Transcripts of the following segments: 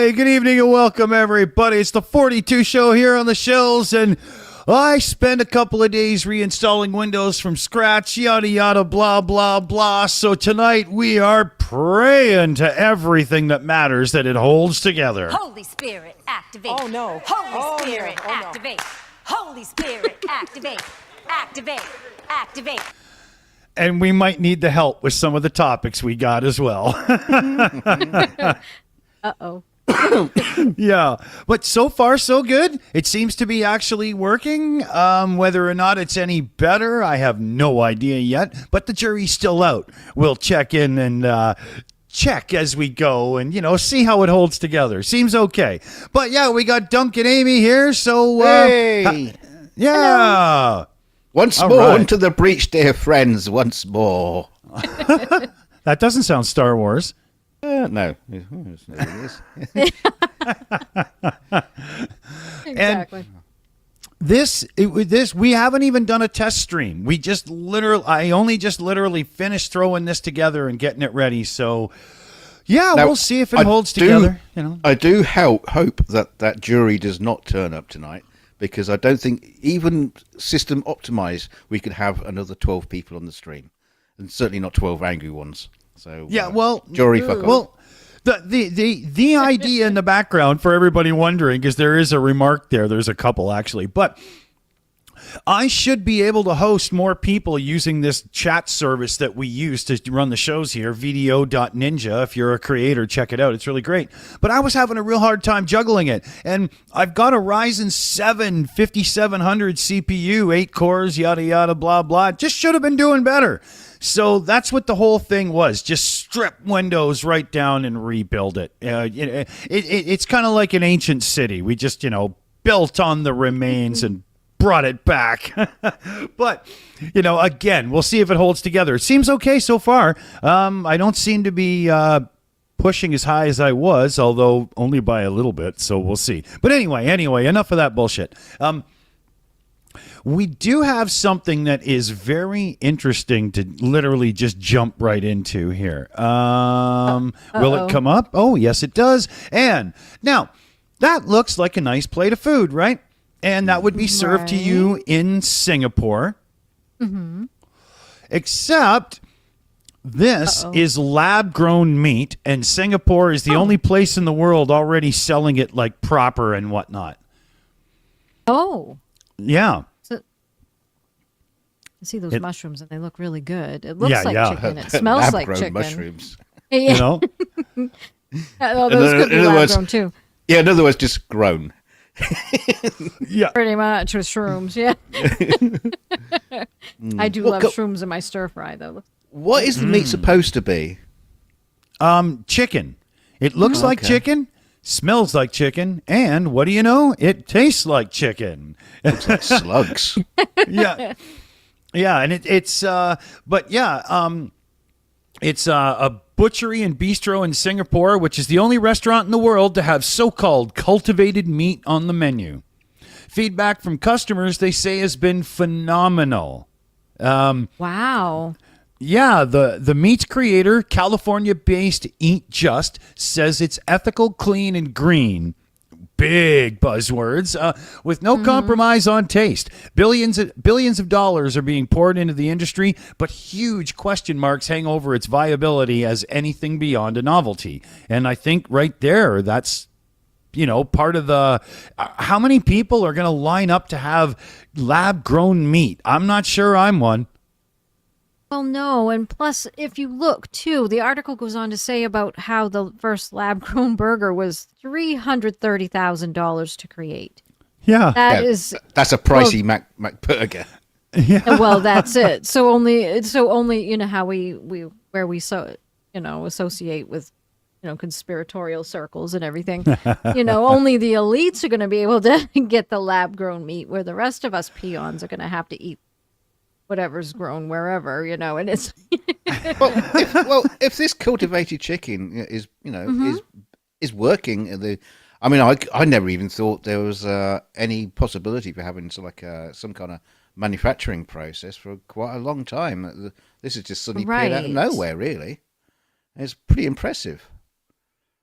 Hey, good evening and welcome, everybody. It's the 42 show here on the Shills, and I spent a couple of days reinstalling Windows from scratch, yada, yada, blah, blah, blah. So tonight we are praying to everything that matters that it holds together. Holy Spirit, activate. Oh, no. Holy Spirit, no. Oh, no. activate. Holy Spirit, activate. Activate. Activate. And we might need the help with some of the topics we got as well. Uh-oh. Yeah, but so far so good. It seems to be actually working. Whether or not it's any better, I have no idea yet, but the jury's still out. We'll check in and check as we go and, see how it holds together. Seems okay. But yeah, we got Dunk and Amy here, so hey! Yeah. Hello. Once All more right. into the breach, dear friends, once more. That doesn't sound Star Wars. No. It is. Exactly. This we haven't even done a test stream. I only just literally finished throwing this together and getting it ready. So yeah, Now, we'll see if it holds together. I do hope that jury does not turn up tonight, because I don't think, even system optimized, we could have another 12 people on the stream, and certainly not 12 angry ones. So Yeah, well, jury fuck off. well, the idea in the background for everybody wondering, because there is a remark there. There's a couple actually, but I should be able to host more people using this chat service that we use to run the shows here, vdo.ninja. If you're a creator, check it out. It's really great. But I was having a real hard time juggling it. And I've got a Ryzen 7 5700 CPU, 8 cores, yada, yada, blah, blah. Just should have been doing better. So that's what the whole thing was. Just strip Windows right down and rebuild it. It's kind of like an ancient city. We just, built on the remains and brought it back. But, again, we'll see if it holds together. It seems okay so far. I don't seem to be pushing as high as I was, although only by a little bit, so we'll see. But anyway, enough of that bullshit. We do have something that is very interesting to literally just jump right into here. Will it come up? Oh, yes, it does. And now, that looks like a nice plate of food, right? And that would be served to you in Singapore. Mm-hmm. Except this is lab-grown meat, and Singapore is the only place in the world already selling it like proper and whatnot. Oh. Yeah. So, I see those mushrooms, and they look really good. It looks like chicken. It smells like Lab-grown chicken. mushrooms. Yeah. Oh, those could be lab-grown, too. Yeah, in other words, just grown. Yeah. Pretty much with shrooms, yeah. I do love shrooms in my stir fry, though. What is the meat supposed to be? Chicken. It looks like chicken, smells like chicken, and what do you know? It tastes like chicken. Looks like slugs. Yeah. Yeah, and it's a butchery and bistro in Singapore, which is the only restaurant in the world to have so-called cultivated meat on the menu. Feedback from customers, they say, has been phenomenal. Wow. Yeah, the meat's creator, California-based Eat Just, says it's ethical, clean, and green. Big buzzwords, with no compromise on taste. Billions of dollars are being poured into the industry, but huge question marks hang over its viability as anything beyond a novelty. And I think right there, that's, part of the... how many people are going to line up to have lab-grown meat? I'm not sure I'm one. Well, no, and plus, if you look, too, the article goes on to say about how the first lab-grown burger was $330,000 to create. Yeah. That's a pricey Mac burger. Yeah. Well, that's it. So only how we associate with conspiratorial circles and everything. Only the elites are going to be able to get the lab-grown meat, where the rest of us peons are going to have to eat whatever's grown wherever, and it's if this cultivated chicken is working, I never even thought there was any possibility for having some kind of manufacturing process for quite a long time. This is just suddenly appeared out of nowhere, really. It's pretty impressive.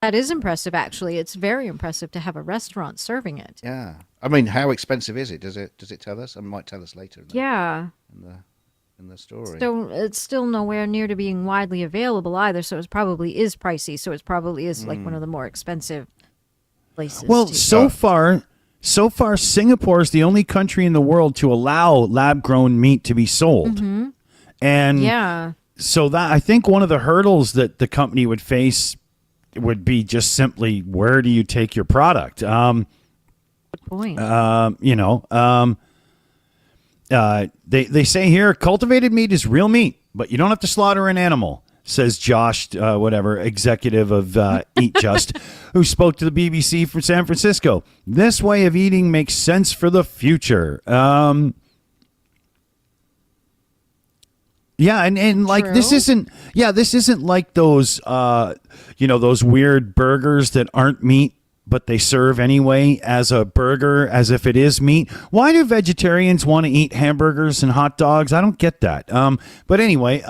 That is impressive, actually. It's very impressive to have a restaurant serving it. Yeah. I mean, how expensive is it? Does it tell us? It might tell us later Yeah. in the story. So it's still nowhere near to being widely available either. So it probably is pricey. So it probably is like one of the more expensive places. Well, to- so far, Singapore is the only country in the world to allow lab-grown meat to be sold. And yeah. so that I think one of the hurdles that the company would face would be just simply, where do you take your product? Good point. They say here, cultivated meat is real meat, but you don't have to slaughter an animal, says Josh, executive of Eat Just, who spoke to the BBC from San Francisco. This way of eating makes sense for the future. Yeah, and like True. this isn't like those those weird burgers that aren't meat but they serve anyway as a burger as if it is meat. Why do vegetarians want to eat hamburgers and hot dogs? I don't get that. But anyway,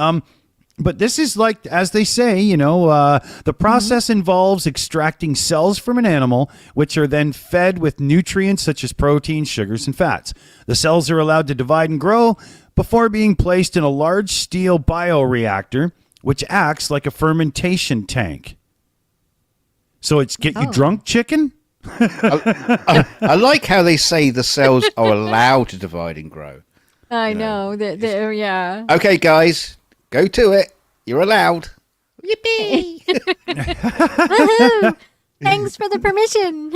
but this is like, as they say, the process involves extracting cells from an animal, which are then fed with nutrients such as protein, sugars, and fats. The cells are allowed to divide and grow before being placed in a large steel bioreactor, which acts like a fermentation tank. So it's get you drunk, chicken? I like how they say the cells are allowed to divide and grow. I know. Yeah. Okay, guys, go to it. You're allowed. Yippee! Woohoo! Thanks for the permission.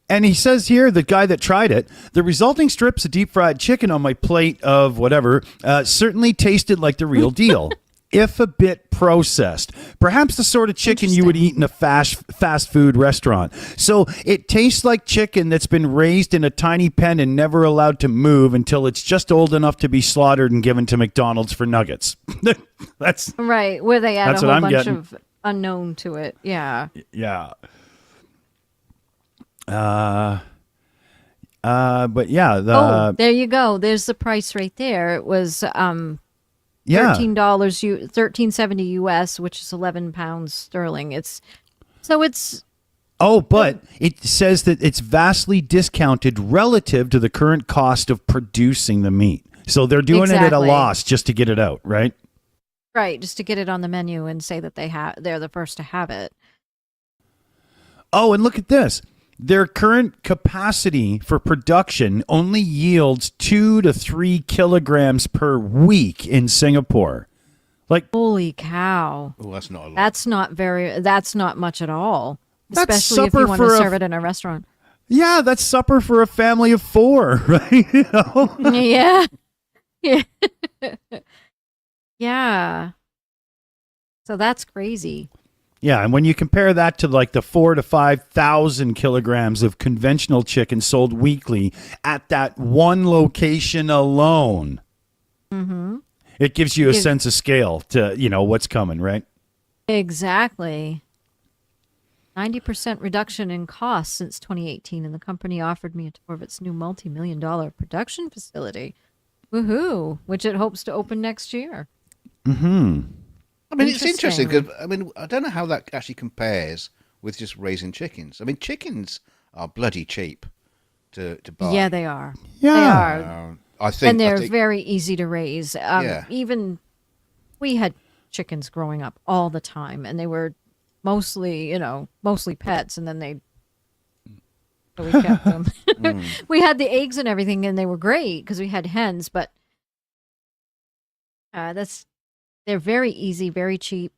And he says here, the guy that tried it, the resulting strips of deep fried chicken on my plate of whatever certainly tasted like the real deal, if a bit processed. Perhaps the sort of chicken you would eat in a fast food restaurant. So it tastes like chicken that's been raised in a tiny pen and never allowed to move until it's just old enough to be slaughtered and given to McDonald's for nuggets. That's right, where they add a That's whole what I'm bunch getting. of unknown to it. Yeah. yeah. But yeah, there you go. There's the price right there. It was yeah. $13.70 US, which is 11 pounds sterling. But it says that it's vastly discounted relative to the current cost of producing the meat. So they're doing it at a Exactly. loss just to get it out, right? right, just to get it on the menu and say that they're the first to have it. Oh, and look at this. Their current capacity for production only yields 2 to 3 kilograms per week in Singapore. Like, Holy cow. Oh, that's not a lot. That's not much at all. That's Especially if supper you want to for a- serve it in a restaurant. yeah, that's supper for a family of 4, right? You know? Yeah. Yeah. Yeah. So that's crazy. Yeah, and when you compare that to like the 4,000 to 5,000 kilograms of conventional chicken sold weekly at that one location alone, it gives you a sense of scale to what's coming, right? Exactly. 90% reduction in costs since 2018, and the company offered me a tour of its new multi-million-dollar production facility. Woohoo! Which it hopes to open next year. I mean, it's interesting Interesting. because I don't know how that actually compares with just raising chickens. I mean, chickens are bloody cheap to buy. Yeah, they are. Yeah. They are. I think, And they're I think very easy to raise. Yeah. Even we had chickens growing up all the time, and they were mostly pets, and then so we kept them. We had the eggs and everything, and they were great because we had hens, but they're very easy, very cheap,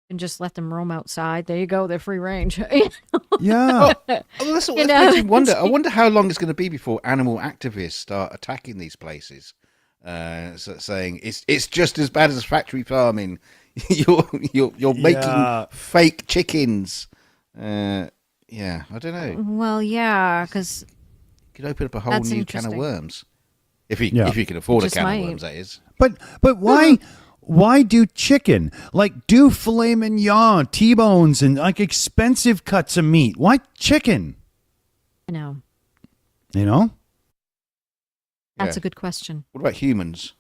and just let them roam outside. There you go. They're free range. Yeah. well, that's what You makes me know, wonder. I wonder how long it's going to be before animal activists start attacking these places, saying it's just as bad as factory farming. You're making Yeah. fake chickens. Yeah, I don't know. Well, yeah, because You could open up a whole That's new can of interesting. worms if you Yeah. can afford a Just can might. of worms. That is. But why do chicken? Like, do filet mignon, T-bones, and like expensive cuts of meat. Why chicken? I know You know? that's Yeah. a good question. What about humans?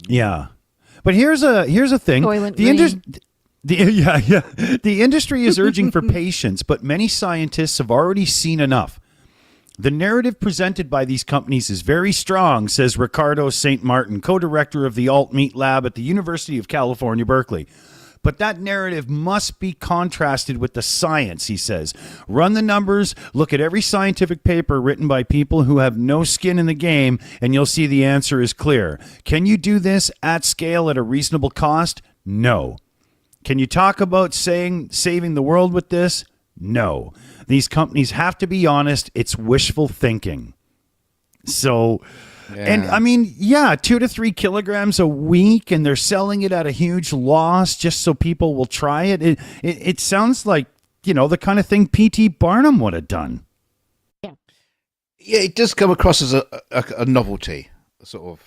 Yeah. But here's a thing. Soylent The The industry is urging for patience, but many scientists have already seen enough. The narrative presented by these companies is very strong, says Ricardo St. Martin, co-director of the Alt Meat Lab at the University of California, Berkeley. But that narrative must be contrasted with the science, he says. Run the numbers, look at every scientific paper written by people who have no skin in the game, and you'll see the answer is clear. Can you do this at scale at a reasonable cost? No. Can you talk about saving the world with this? No. These companies have to be honest. It's wishful thinking. So, and I mean, 2 to 3 kilograms a week, and they're selling it at a huge loss just so people will try it. It sounds like, the kind of thing P.T. Barnum would have done. Yeah, it does come across as a novelty, a sort of,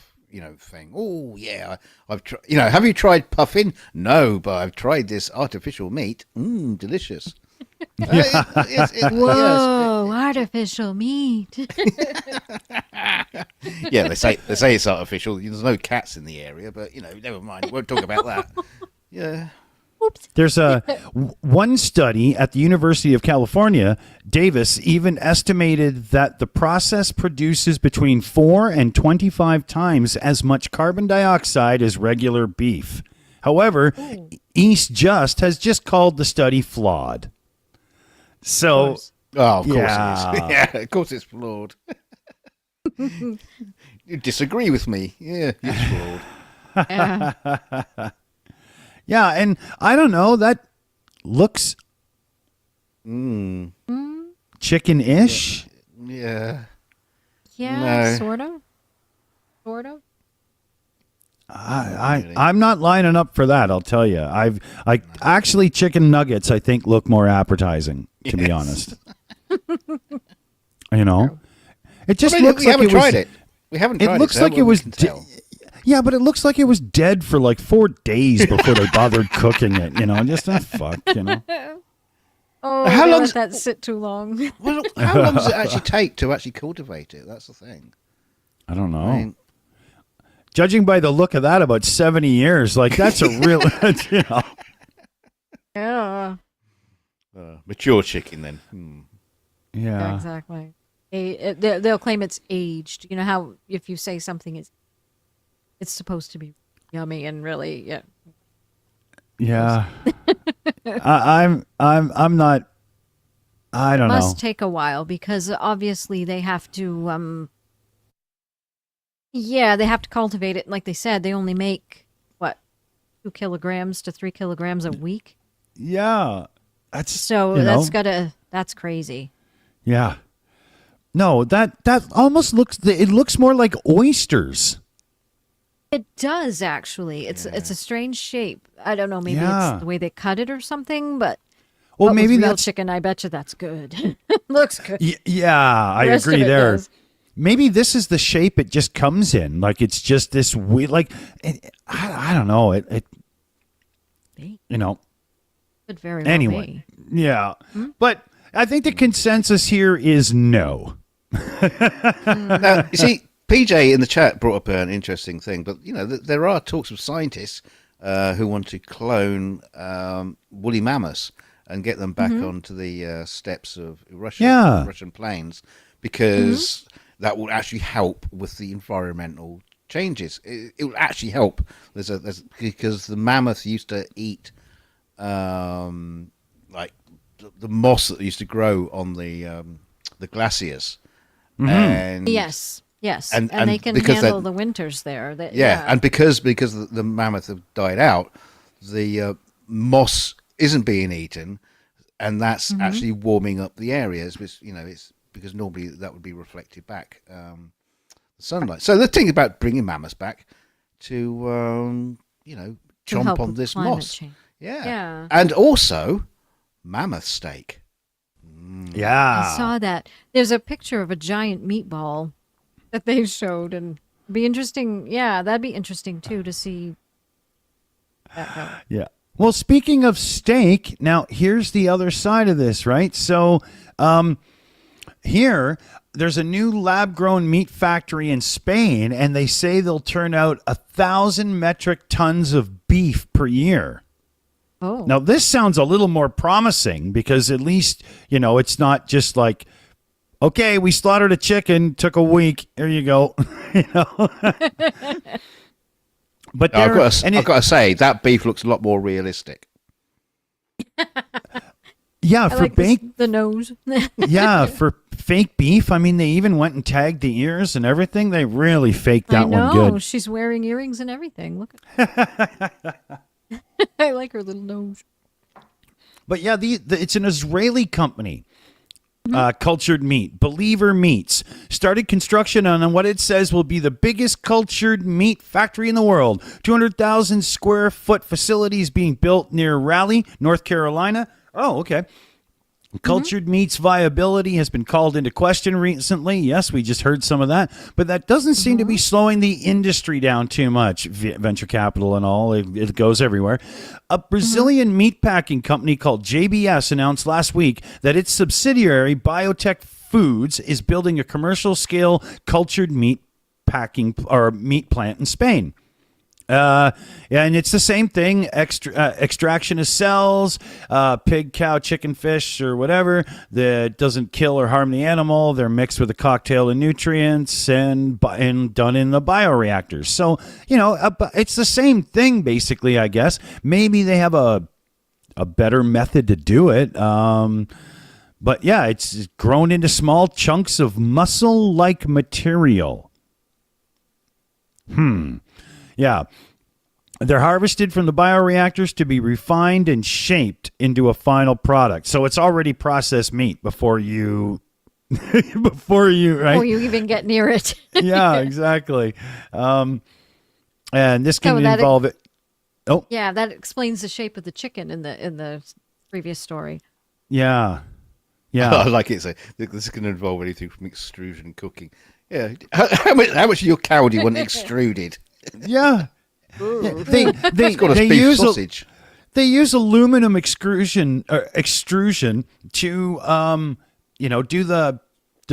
thing. Oh, yeah, I've tried. Have you tried puffin? No, but I've tried this artificial meat. Delicious. Whoa, artificial meat. Yeah, they say it's artificial. There's no cats in the area, but never mind. We won't talk about that. Yeah. Oops. There's one study at the University of California, Davis, even estimated that the process produces between 4 and 25 times as much carbon dioxide as regular beef. However, East Just has just called the study flawed. So, of course it is. Yeah, of course it's flawed. You disagree with me. Yeah, it's flawed. Yeah, and I don't know, that looks chicken-ish. Yeah. Yeah, No. sort of. I'm not lining up for that, I'll tell you. I actually, chicken nuggets, I think, look more appetizing, to be honest. It just looks we like haven't it tried was, it. We haven't tried it. It looks so like it we was can tell. yeah, but it looks like it was dead for like 4 days before they bothered cooking it. Just fuck. Oh, How they long let that sit too long. Well, how long does it actually take to actually cultivate it? That's the thing. I don't know. I mean, Judging by the look of that, about 70 years. Like, that's a real, Yeah. mature chicken then. Yeah, exactly. They'll claim it's aged. You know how if you say something is, it's supposed to be yummy and really, yeah. Yeah. I'm not. I don't know. Must take a while because obviously they have to. Yeah, they have to cultivate it. Like they said, they only make 2 kilograms to 3 kilograms a week. Yeah, That's crazy. Yeah. No, that almost looks. It looks more like oysters. It does actually. It's a strange shape. I don't know. Maybe it's the way they cut it or something. But maybe with real that's chicken. I bet you that's good. Looks good. Yeah, I The rest of agree it there. does. Maybe this is the shape it just comes in. Like it's just this weird. Like I don't know. It Could very well Anyway, be. yeah. But I think the consensus here is no. Now, you see, PJ in the chat brought up an interesting thing, but there are talks of scientists who want to clone woolly mammoths and get them back onto the steppes of Russian plains because that will actually help with the environmental changes. It will actually help. Because the mammoth used to eat like the moss that used to grow on the glaciers. And Yes. And they can because handle the winters there. and because the mammoth have died out, the moss isn't being eaten, and that's actually warming up the areas. Which it's because normally that would be reflected back the sunlight. So they're thinking about bringing mammoths back to chomp help on with this climate moss. change. Yeah, and also mammoth steak. Yeah. I saw that. There's a picture of a giant meatball that they showed, and it'd be interesting. Yeah, that'd be interesting too to see. That go. Yeah. Well, speaking of steak, now here's the other side of this, right? So, Here, there's a new lab-grown meat factory in Spain, and they say they'll turn out 1,000 metric tons of beef per year. Oh. Now, this sounds a little more promising because at least, it's not just like, okay, we slaughtered a chicken, took a week, here you go. But I've got to say, that beef looks a lot more realistic. yeah, I for like the nose. yeah, for fake beef, I mean, they even went and tagged the ears and everything. They really faked that one good. She's wearing earrings and everything. Look at I like her little nose. But yeah, it's an Israeli company. Cultured meat, Believer Meats, started construction on what it says will be the biggest cultured meat factory in the world. 200,000 square foot facilities being built near Raleigh, North Carolina. Oh, okay. Cultured meat's viability has been called into question recently. Yes, we just heard some of that. But that doesn't seem to be slowing the industry down too much. Venture capital and all, it goes everywhere. A Brazilian meat packing company called JBS announced last week that its subsidiary, Biotech Foods, is building a commercial-scale cultured meat packing or meat plant in Spain. Yeah, and it's the same thing. Extraction of cells, pig, cow, chicken, fish, or whatever that doesn't kill or harm the animal. They're mixed with a cocktail of nutrients and done in the bioreactors. So, it's the same thing, basically, I guess. Maybe they have a better method to do it. But yeah, it's grown into small chunks of muscle-like material. Yeah. They're harvested from the bioreactors to be refined and shaped into a final product. So it's already processed meat before you right? Before you even get near it. Yeah, exactly. And this can involve it. Oh. Yeah, that explains the shape of the chicken in the previous story. Yeah. Yeah. I like it. So this can involve anything from extrusion, cooking. Yeah. How much of your cow do you want extruded? Yeah. They got a beef sausage. They use aluminum extrusion to do the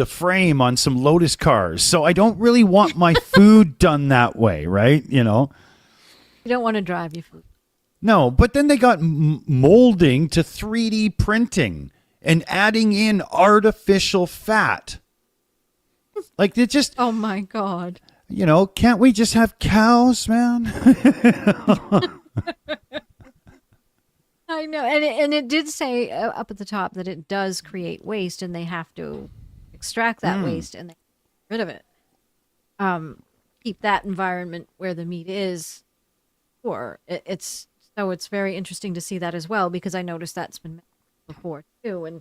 frame on some Lotus cars. So I don't really want my food done that way, right? You don't want to drive your food. No, but then they got molding to 3D printing and adding in artificial fat. Like it just Oh my God. Can't we just have cows, man? I know, and it did say up at the top that it does create waste, and they have to extract that waste and get rid of it. Keep that environment where the meat is, or it's very interesting to see that as well, because I noticed that's been mentioned before too. And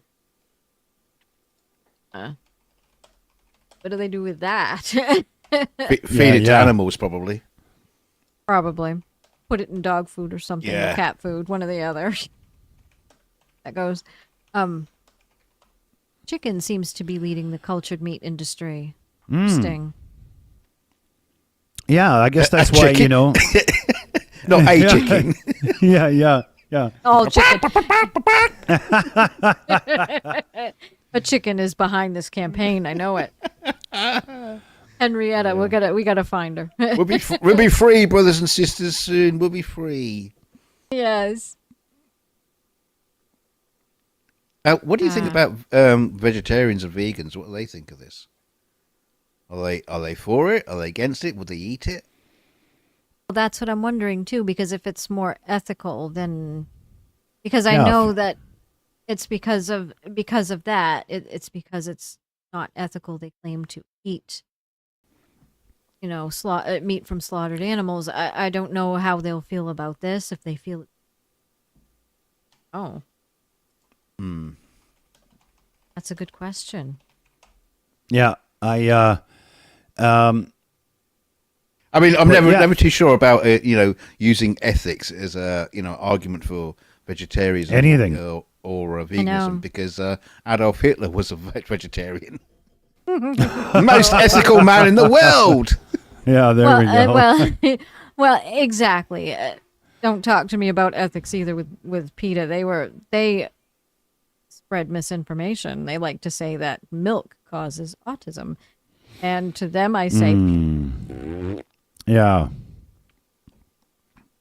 what do they do with that? Feed it to animals, probably. Probably. Put it in dog food or something, Yeah. or cat food, one or the other. That goes. Chicken seems to be leading the cultured meat industry. Interesting. Yeah, I guess that's why, chicken? Not a chicken. Yeah. All chicken. A chicken is behind this campaign. I know it. Henrietta, we gotta find her. We'll be free, brothers and sisters. Soon we'll be free. Yes. What do you think about vegetarians and vegans? What do they think of this? Are they for it? Are they against it? Would they eat it? Well, that's what I'm wondering too. Because if it's more ethical, then I know that it's because of that. It's because it's not ethical. They claim to eat. Meat from slaughtered animals. I don't know how they'll feel about this, if they feel. Oh. That's a good question. Yeah, I mean, I'm never too sure about using ethics as a argument for vegetarianism or veganism, because Adolf Hitler was a vegetarian. Most ethical man in the world. Yeah, there we go. Well, exactly. Don't talk to me about ethics either with PETA. spread misinformation. They like to say that milk causes autism. And to them, I say, Yeah.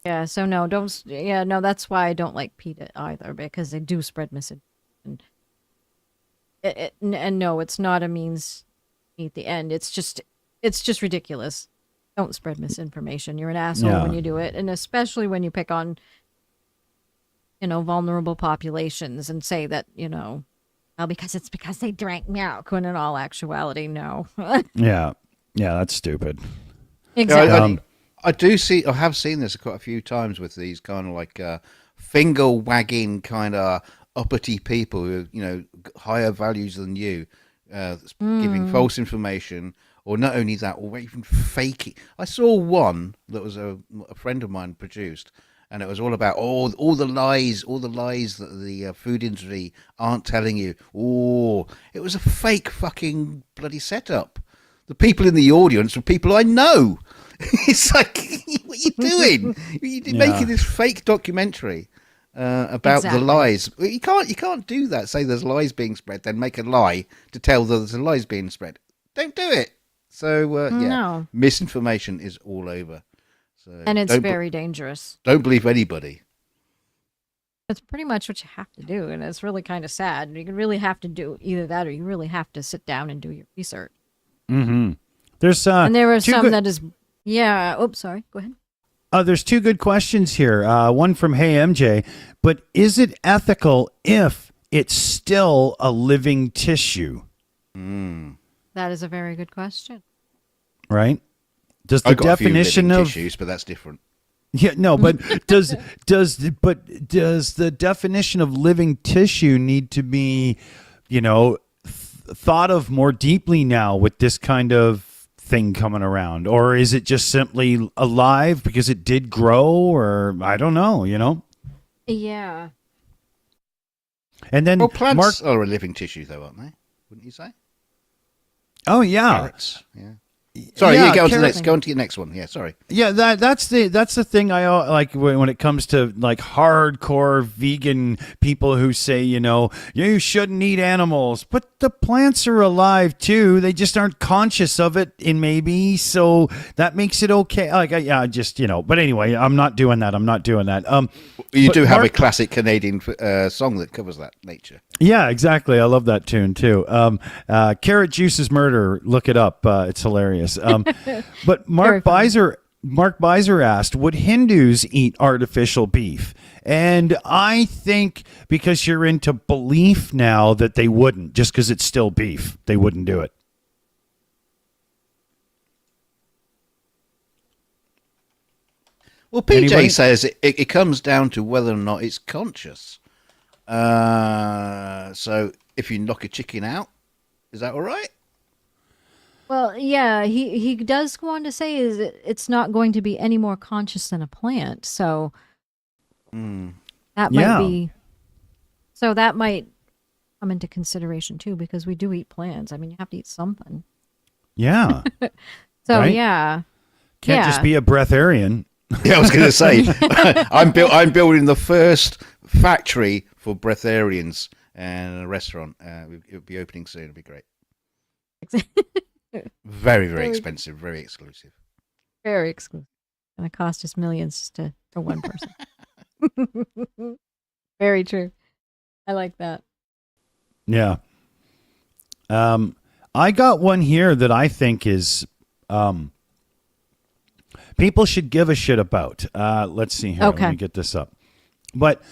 yeah, so no, don't, yeah, no, that's why I don't like PETA either, because they do spread misinformation. And no, it's not a means to meet the end. It's just ridiculous. Don't spread misinformation. You're an asshole when you do it. And especially when you pick on, vulnerable populations and say that, well, because they drank milk, when in all actuality, no. Yeah. Yeah, that's stupid. Exactly. I have seen this quite a few times with these kind of like finger wagging kind of uppity people who, higher values than you, giving false information, or not only that, or even faking. I saw one that was a friend of mine produced, and it was all about all the lies that the food industry aren't telling you. Oh, it was a fake fucking bloody setup. The people in the audience were people I know. It's like, what are you doing? You're making this fake documentary about the lies. You can't do that. Say there's lies being spread, then make a lie to tell that there's a lies being spread. Don't do it. So No. Misinformation is all over. So And it's very dangerous. Don't believe anybody. That's pretty much what you have to do, and it's really kind of sad. You really have to do either that, or you really have to sit down and do your research. Mm-hmm. There's And there are some that is, yeah. Oops, sorry. Go ahead. There's two good questions here. One from Hey MJ, but is it ethical if it's still a living tissue? That is a very good question. Right? Does the I've got definition a few living of tissues, but that's different. Yeah, no, but does the definition of living tissue need to be, thought of more deeply now with this kind of thing coming around, or is it just simply alive because it did grow, or I don't know, Yeah. And then Well, plants Mark, are a living tissue, though, aren't they? Wouldn't you say? oh yeah, Carrots. Yeah. Sorry, Yeah, go on to the carrot- next. Go on to your next one. Yeah, sorry. yeah, that's the thing I like when it comes to like hardcore vegan people who say, you shouldn't eat animals, but the plants are alive too. They just aren't conscious of it, and maybe so that makes it okay. Like, but anyway, I'm not doing that. You But do have Mark- a classic Canadian song that covers that nature. Yeah, exactly. I love that tune too. Carrot Juice is Murder. Look it up. It's hilarious. But Mark Beiser asked, would Hindus eat artificial beef? And I think because you're into belief now that they wouldn't, just because it's still beef, they wouldn't do it. Well, PJ Anybody? says it comes down to whether or not it's conscious. So if you knock a chicken out, is that all right? Well, yeah, he does go on to say is it's not going to be any more conscious than a plant. So that might Yeah. be. So that might come into consideration too, because we do eat plants. I mean, you have to eat something. Yeah. So Right? yeah, Can't just be a breatharian. Yeah, I was going to say I'm building the first factory for breatharians and a restaurant. It'll be opening soon. It'll be great. Very, very expensive. Very exclusive. very exclusive. Gonna cost us millions for one person. Very true. I like that. Yeah. I got one here that I think is people should give a shit about. Let's see here. Okay. Let me get this up. But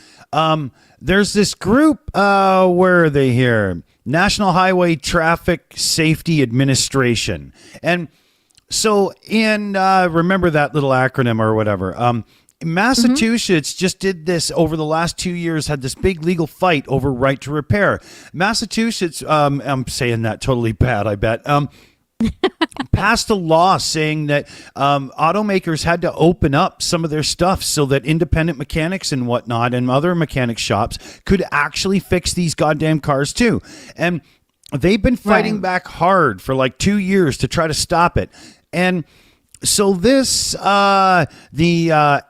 there's this group, where are they here? National Highway Traffic Safety Administration. And so remember that little acronym or whatever. Massachusetts just did this over the last 2 years, had this big legal fight over right to repair. Massachusetts, I'm saying that totally bad, I bet, passed a law saying that automakers had to open up some of their stuff so that independent mechanics and whatnot and other mechanic shops could actually fix these goddamn cars too. And they've been fighting back hard for like 2 years to try to stop it. And So this, the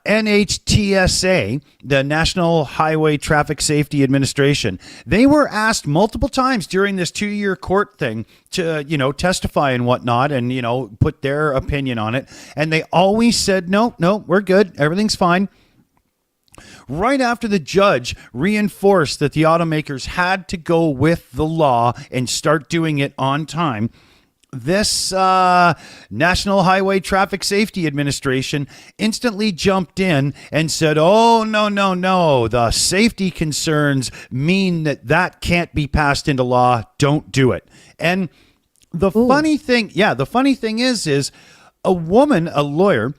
NHTSA, the National Highway Traffic Safety Administration, they were asked multiple times during this 2-year court thing to, testify and whatnot and, put their opinion on it. And they always said, no, we're good. Everything's fine. Right after the judge reinforced that the automakers had to go with the law and start doing it on time, this National Highway Traffic Safety Administration instantly jumped in and said, oh, no. The safety concerns mean that can't be passed into law. Don't do it. And the funny thing is a woman, a lawyer,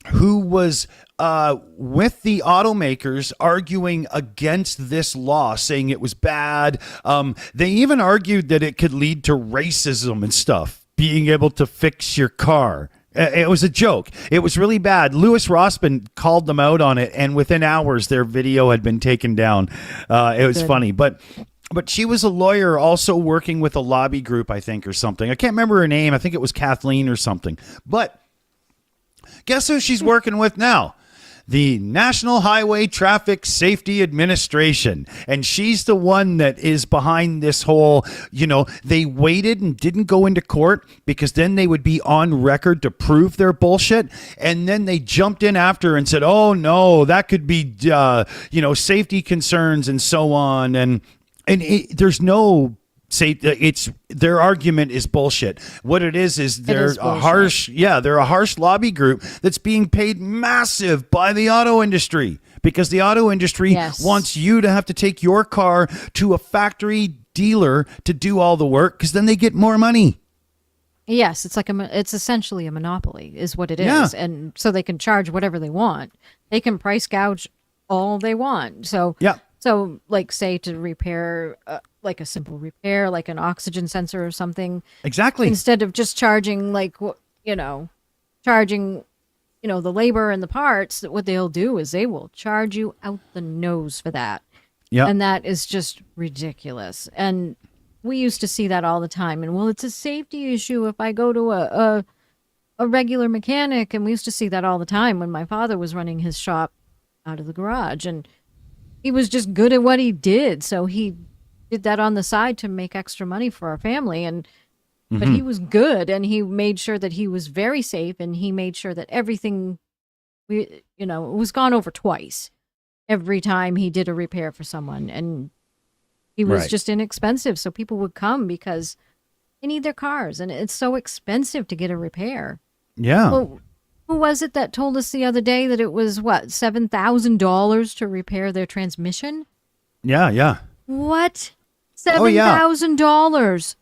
who was with the automakers arguing against this law, saying it was bad. They even argued that it could lead to racism and stuff, being able to fix your car. It was a joke. It was really bad. Louis Rossman called them out on it, and within hours, their video had been taken down. It was funny, but she was a lawyer also working with a lobby group, I think, or something. I can't remember her name. I think it was Kathleen or something. But guess who she's working with now? The National Highway Traffic Safety Administration. And she's the one that is behind this whole, they waited and didn't go into court because then they would be on record to prove their bullshit. And then they jumped in after and said, oh, no, that could be, safety concerns and so on. And there's no it's their argument is bullshit. What it is they're a harsh lobby group that's being paid massive by the auto industry because the auto industry wants you to have to take your car to a factory dealer to do all the work because then they get more money. Yes, it's essentially a monopoly is what it is. And so they can charge whatever they want. They can price gouge all they want. So like say to repair like a simple repair, like an oxygen sensor or something. Exactly. Instead of just charging the labor and the parts, what they'll do is they will charge you out the nose for that. Yeah. And that is just ridiculous. And we used to see that all the time. And it's a safety issue if I go to a regular mechanic. And we used to see that all the time when my father was running his shop out of the garage. And he was just good at what he did. So he did that on the side to make extra money for our family. But he was good, and he made sure that he was very safe, and he made sure that everything, it was gone over twice every time he did a repair for someone. And he was just inexpensive. So people would come because they need their cars, and it's so expensive to get a repair. Yeah. Well, who was it that told us the other day that it was $7,000 to repair their transmission? Yeah. What? $7,000.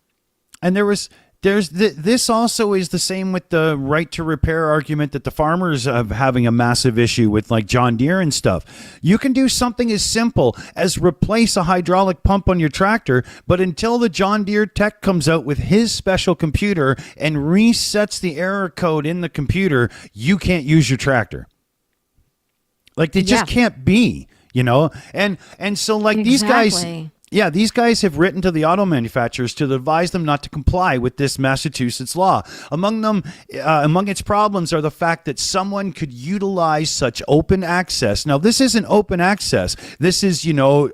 And this also is the same with the right to repair argument that the farmers are having a massive issue with, like John Deere and stuff. You can do something as simple as replace a hydraulic pump on your tractor, but until the John Deere tech comes out with his special computer and resets the error code in the computer, you can't use your tractor. Like they just can't be, and so like these guys. Yeah, these guys have written to the auto manufacturers to advise them not to comply with this Massachusetts law. Among its problems are the fact that someone could utilize such open access. Now, this isn't open access. This is,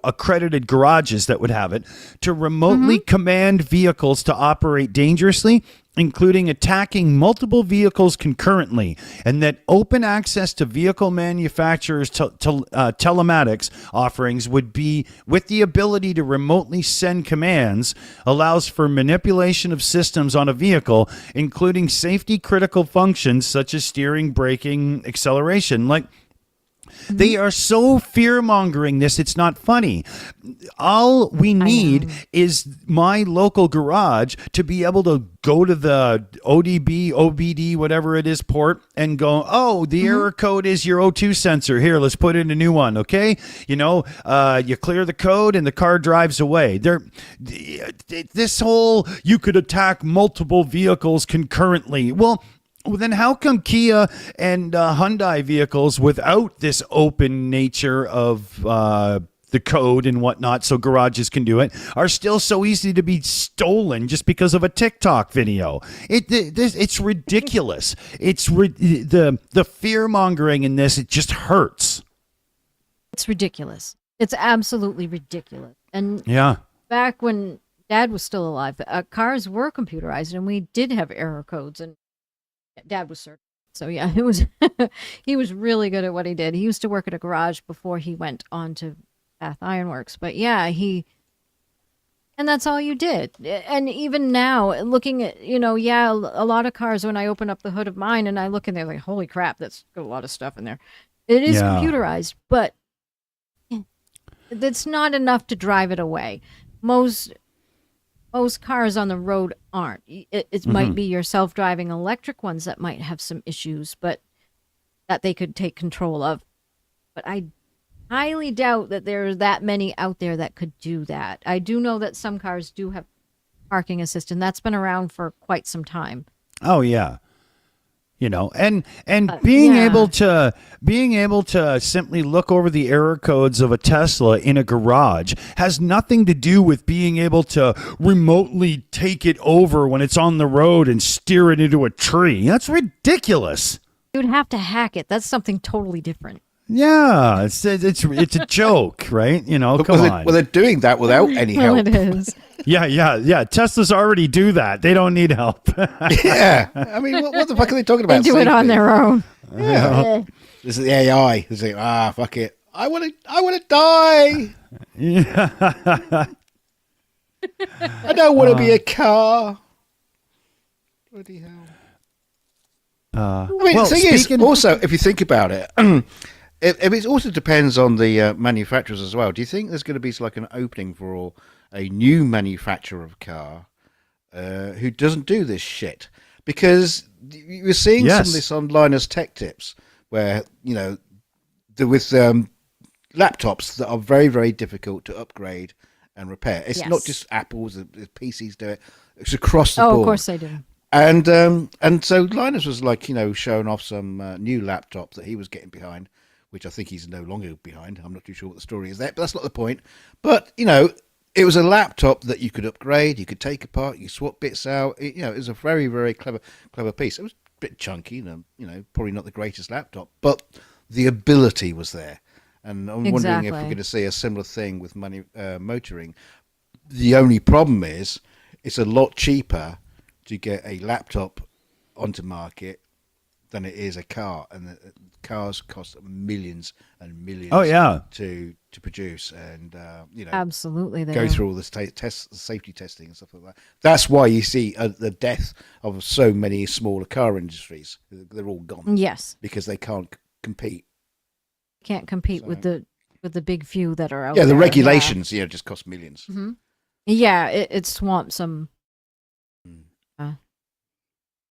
accredited garages that would have it to remotely command vehicles to operate dangerously, including attacking multiple vehicles concurrently, and that open access to vehicle manufacturers' telematics offerings would be, with the ability to remotely send commands, allows for manipulation of systems on a vehicle, including safety critical functions such as steering, braking, acceleration. Like, they are so fear-mongering this, it's not funny. All we need is my local garage to be able to go to the ODB, OBD, whatever it is, port and go, oh, the error code is your O2 sensor. Here, let's put in a new one, okay? You clear the code and the car drives away. This whole, you could attack multiple vehicles concurrently. Well, then how come Kia and Hyundai vehicles without this open nature of the code and whatnot so garages can do it are still so easy to be stolen just because of a TikTok video. It's ridiculous. The fear mongering in this, it just hurts. It's ridiculous. It's absolutely ridiculous. And Yeah. back when Dad was still alive, cars were computerized, and we did have error codes, and Dad was certain. So yeah, it was he was really good at what he did. He used to work at a garage before he went on to Bath Ironworks. But yeah, and that's all you did. And even now, looking at, a lot of cars, when I open up the hood of mine and I look in there, like, holy crap, that's got a lot of stuff in there. It is computerized, but it's not enough to drive it away. Most cars on the road aren't. It might be your self-driving electric ones that might have some issues, but that they could take control of. But I highly doubt that there's that many out there that could do that. I do know that some cars do have parking assist, and that's been around for quite some time. Oh yeah. And being able to simply look over the error codes of a Tesla in a garage has nothing to do with being able to remotely take it over when it's on the road and steer it into a tree. That's ridiculous. You'd have to hack it. That's something totally different. Yeah, it's a joke, right? Come on. Well, they're doing that without any help. Well, it is. Yeah. Teslas already do that. They don't need help. Yeah. I mean, what the fuck are they talking about? They do it on their own. Yeah. This is the AI. They say, fuck it. I want to die. Yeah. I don't want to be a car. Bloody hell. I mean, the thing is, also, if you think about it, it also depends on the manufacturers as well. Do you think there's going to be like an opening for a new manufacturer of car who doesn't do this shit? Because you're seeing some of this online as tech tips, where with laptops that are very, very difficult to upgrade and repair. It's not just Apple's; the PCs do it. It's across the board. Oh, of course they do. And so Linus was like, showing off some new laptop that he was getting behind, which I think he's no longer behind. I'm not too sure what the story is there, but that's not the point. But, it was a laptop that you could upgrade, you could take apart, you swap bits out. It was a very, very clever piece. It was a bit chunky, probably not the greatest laptop, but the ability was there. And I'm wondering if we're going to see a similar thing with motoring. The only problem is it's a lot cheaper to get a laptop onto market than it is a car, and the cars cost millions and millions. Oh yeah, to produce, and absolutely they go through all the safety testing and stuff like that. That's why you see the death of so many smaller car industries. They're all gone. Yes, because they can't compete. Can't compete with the big few that are out. Yeah, there. the regulations, just cost millions. Mm-hmm. Yeah, it swamps some